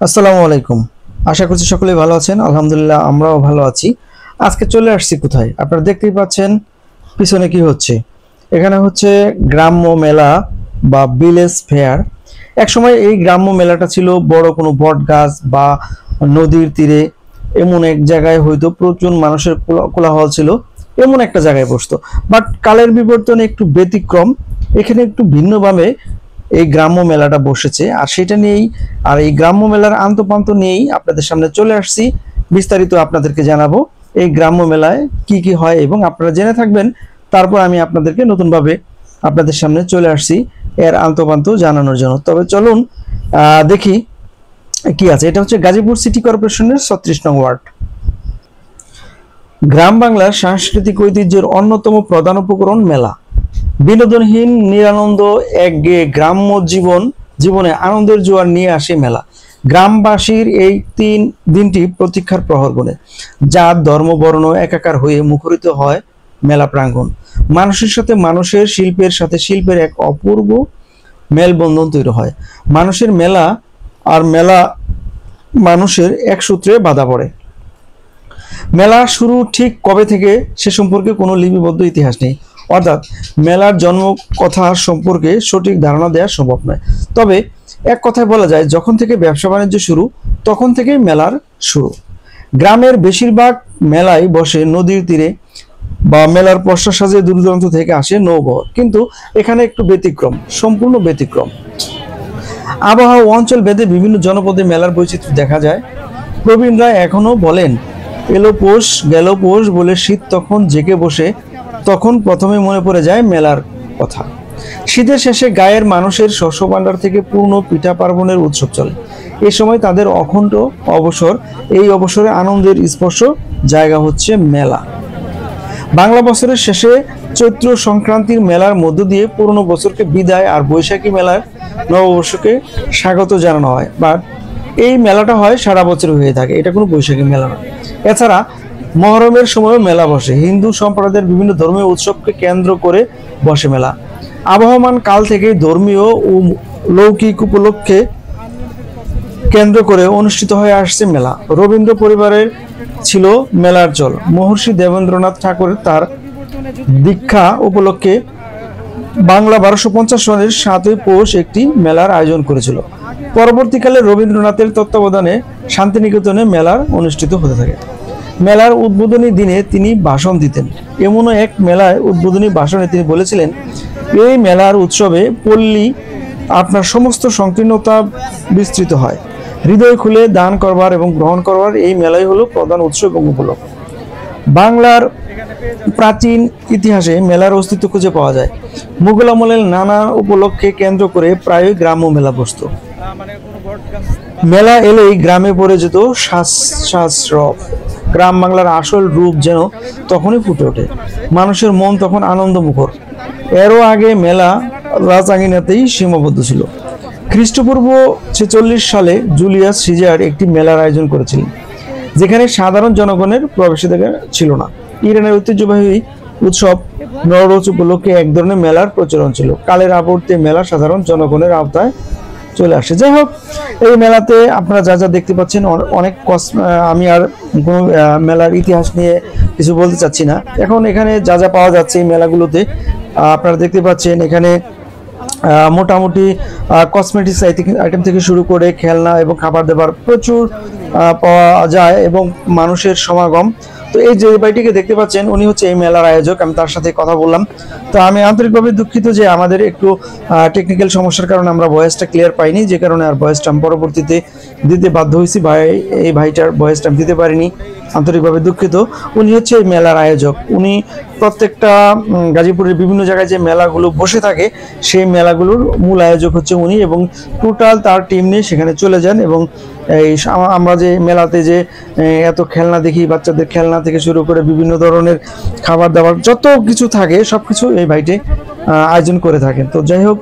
আসসালামু আলাইকুম। আশা করছি সকলেই ভালো আছেন। আলহামদুলিল্লাহ আমরাও ভালো আছি। আজকে চলে আসছি কোথায়, আপনারা দেখতেই পাচ্ছেন পিছনে কি হচ্ছে। এখানে হচ্ছে গ্রাম্য মেলা বা ভিলেজ ফেয়ার। একসময় এই গ্রাম্য মেলাটা ছিল বড় কোনো বট গাছ বা নদীর তীরে এমন এক জায়গায়, হয়তো প্রচুর মানুষের কোলাহল ছিল, এমন একটা জায়গায় বসতো। বাট কালের বিবর্তনে একটু ব্যতিক্রম, এখানে একটু ভিন্নভাবে এই গ্রাম্য মেলাটা বসেছে। আর সেটা নিয়েই, আর এই গ্রাম্য মেলার আন্তপান্ত নিয়েই আপনাদের সামনে চলে আসছি। বিস্তারিত আপনাদেরকে জানাবো এই গ্রাম্য মেলায় কি কি হয়, এবং আপনারা জেনে থাকবেন। তারপর আমি আপনাদেরকে নতুনভাবে আপনাদের সামনে চলে আসছি এর আন্তপান্ত জানানোর জন্য। তবে চলুন দেখি কি আছে। এটা হচ্ছে গাজীপুর সিটি কর্পোরেশনের 36 নং ওয়ার্ড। গ্রাম বাংলার সাংস্কৃতিক ঐতিহ্যের অন্যতম প্রধান উপকরণ মেলা। বিনোদনহীন নিরানন্দ একঘেয়ে গ্রাম্য জীবনে আনন্দের জোয়ার নিয়ে আসে মেলা। গ্রামবাসীর এই দিনটি প্রতীক্ষার প্রহর বলে, জাত ধর্ম বর্ণ একাকার হয়ে মুখরিত হয় মেলা প্রাঙ্গণ। মানুষের সাথে মানুষের, শিল্পের সাথে শিল্পের এক অপূর্ব মেলবন্ধন তৈরি হয়। মানুষের মেলা আর মেলা মানুষের এক সূত্রে বাঁধা পড়ে। মেলা শুরু ঠিক কবে থেকে সে সম্পর্কে কোনো লিপিবদ্ধ ইতিহাস নেই, অর্থাৎ মেলার জন্ম কথা সম্পর্কে সঠিক ধারণা দেওয়া সম্ভব নয়। তবে এক কথায় বলা যায়, যখন থেকে ব্যবসা বাণিজ্য শুরু তখন থেকেই মেলার শুরু। গ্রামের বেশিরভাগ মেলাই বসে নদীর তীরে বা মেলার পশ্চা সাজে দূর দূরান্ত থেকে আসে নৌবহর, কিন্তু এখানে একটু ব্যতিক্রম, সম্পূর্ণ ব্যতিক্রম। আবহাওয়া অঞ্চল ভেদে বিভিন্ন জনপদে মেলার বৈচিত্র্য দেখা যায়। প্রবীণরা এখনো বলেন, এলো পৌষ গেল পৌষ বলে শীত তখন জেগে বসে, তখন প্রথমে মনে পড়ে যায় মেলার কথা। শীতের শেষে গায়ের মানুষের শস্য ভাণ্ডার থেকে পূর্ণ পিঠা পার্বণের উৎসব চলে। এ সময় তাদের অখণ্ড অবসর, এই অবসরে আনন্দের স্পর্শ জায়গা হচ্ছে মেলা। বাংলা বছরের শেষে চৈত্র সংক্রান্তির মেলার মধ্য দিয়ে পুরনো বছরকে বিদায় আর বৈশাখী মেলার নববর্ষকে স্বাগত জানানো হয়। বাট এই মেলাটা হয় সারা বছর হয়ে থাকে, এটা কোনো বৈশাখী মেলা নয়। এছাড়া মহরমের সময়ও মেলা বসে। হিন্দু সম্প্রদায়ের বিভিন্ন ধর্মীয় উৎসবকে কেন্দ্র করে বসে মেলা। আবহমান কাল থেকে ধর্মীয় ও লৌকিক উপলক্ষে কেন্দ্র করে অনুষ্ঠিত হয়ে আসছে মেলা। রবীন্দ্র পরিবারের ছিল মেলার চল। মহর্ষি দেবেন্দ্রনাথ ঠাকুর তার দীক্ষা উপলক্ষে বাংলা 1250 সনের 7ই পৌষ একটি মেলার আয়োজন করেছিল। পরবর্তীকালে রবীন্দ্রনাথের তত্ত্বাবধানে শান্তিনিকেতনে মেলার অনুষ্ঠিত হতে থাকে। মেলার উদ্বোধনী দিনে তিনি ভাষণ দিতেন। এমনও এক মেলায় উদ্বোধনী ভাষণে তিনি বলেছিলেন, এই মেলার উৎসবে পল্লী আপনার সমস্ত সংকীর্ণতা বিস্তৃত হয়। হৃদয় খুলে দান করবার এবং গ্রহণ করবার এই মেলাই হলো প্রধান উৎস এবং উপলক্ষ। বাংলার প্রাচীন ইতিহাসে মেলার অস্তিত্ব খুঁজে পাওয়া যায়। মুঘল আমলের নানা উপলক্ষে কেন্দ্র করে প্রায়ই গ্রাম্য মেলা বসত। মেলা এলেই গ্রামে পড়ে যেত রব। গ্রাম বাংলার আসল রূপ যেন তখনই ফুটে ওঠে। মানুষের মন তখন আনন্দমুখর। এরও আগে মেলা রাজআঙিনাতেই সীমাবদ্ধ ছিল। খ্রিস্টপূর্ব 46 সালে জুলিয়াস সিজার একটি মেলার আয়োজন করেছিলেন, যেখানে সাধারণ জনগণের প্রবেশাধিকার ছিল না। ইরানের ঐতিহ্যবাহী উৎসব নববর্ষ উপলক্ষে এক ধরনের মেলার প্রচলন ছিল। কালের আবর্তে মেলা সাধারণ জনগণের আওতায় চলে আসে। যাই হোক, এই মেলাতে আপনারা যা যা দেখতে পাচ্ছেন অনেক আমি আর কোনো মেলার ইতিহাস নিয়ে কিছু বলতে চাচ্ছি না। এখন এখানে যা যা পাওয়া যাচ্ছে এই মেলাগুলোতে আপনারা দেখতে পাচ্ছেন, এখানে মোটামুটি কসমেটিক্স আইটেম থেকে শুরু করে খেলনা এবং খাবার দাবার প্রচুর পাওয়া যায় এবং মানুষের সমাগম। তো এই যে ভাইটিকে দেখতে পাচ্ছেন, উনি হচ্ছে এই মেলার আয়োজক। আমি তার সাথে কথা বললাম। তো আমি আন্তরিকভাবে দুঃখিত যে আমাদের একটু টেকনিক্যাল সমস্যার কারণে আমরা ভয়েসটা ক্লিয়ার পাইনি, যে কারণে আর ভয়েসটা আমি পরবর্তীতে দিতে বাধ্য হয়েছি। এই ভাইটার ভয়েসটা আমি দিতে পারিনি, আন্তরিকভাবে দুঃখিত। উনি হচ্ছে এই মেলার আয়োজক। উনি প্রত্যেকটা গাজীপুরের বিভিন্ন জায়গায় যে মেলাগুলো বসে থাকে সেই মেলাগুলোর মূল আয়োজক হচ্ছে উনি, এবং টোটাল তার টিম নিয়ে সেখানে চলে যান। এবং এই আমরা যে মেলাতে যে এত খেলনা দেখি, বাচ্চাদের খেলনা থেকে শুরু করে বিভিন্ন ধরনের খাবার দাবার যত কিছু থাকে সবকিছু এই ভাইটি আয়োজন করে থাকেন। তো যাই হোক,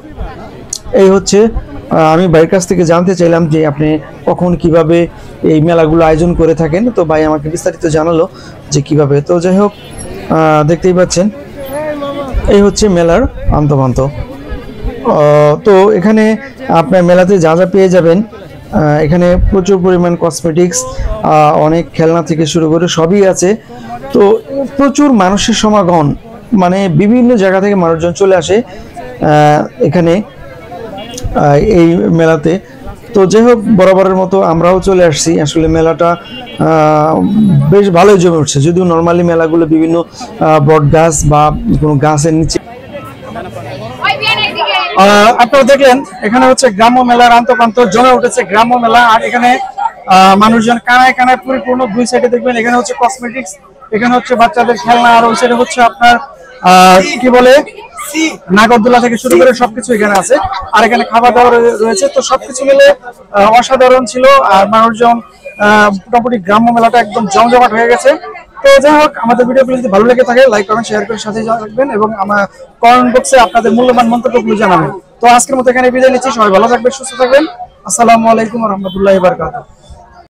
এই হচ্ছে আমি ভাইয়ের কাছ থেকে জানতে চাইলাম যে আপনি কখন কিভাবে এই মেলাগুলো আয়োজন করে থাকেন। তো ভাই আমাকে বিস্তারিত জানালো যে কিভাবে। তো যাই হোক, দেখতেই পাচ্ছেন এই হচ্ছে মেলার আন্তঃপান্ত। তো এখানে আপনার মেলাতে যা যা পেয়ে যাবেন এখানে প্রচুর পরিমাণ কসমেটিক্স, অনেক খেলনা থেকে শুরু করে সবই আছে। তো প্রচুর মানুষের সমাগম, মানে বিভিন্ন জায়গা থেকে মানুষজন চলে আসে এখানে এই মেলাতে। তো যাই হোক, বরাবরের মতো আমরাও চলে আসছি। আসলে মেলাটা বেশ ভালোই জমে উঠছে, যদিও নর্মালি মেলাগুলো বিভিন্ন বট গাছ বা কোনো গাছের নিচে। আপনারা দেখলেন এখানে হচ্ছে গ্রাম্য মেলার আন্তঃপ্রান্ত জমে উঠেছে গ্রাম্য মেলা। আর এখানে মানুষজন কানায় কানায় পরিপূর্ণ। দুই সাইডে দেখবেন এখানে হচ্ছে কসমেটিক্স, এখানে হচ্ছে বাচ্চাদের খেলনা, আর ওই সাইডে হচ্ছে আপনার কি বলে নাগরদোলা থেকে শুরু করে সবকিছু এখানে আছে। আর এখানে খাবার দাবার রয়েছে। তো সবকিছু মিলে অসাধারণ ছিল। আর মানুষজন মোটামুটি গ্রাম্য মেলাটা একদম জমজমাট হয়ে গেছে। তো যাই হোক, আমাদের ভিডিওগুলো যদি ভালো লেগে থাকে লাইক কমেন্ট শেয়ার করে সাথে রাখবেন এবং আমার কমেন্ট বক্সে আপনাদের মূল্যবান মন্তব্যগুলো জানাবেন। তো আজকের মতো এখানে বিদায় নিচ্ছি। সবাই ভালো থাকবেন, সুস্থ থাকবেন। আসসালামু আলাইকুম ওয়া রাহমাতুল্লাহি ওয়া বারাকাতুহু।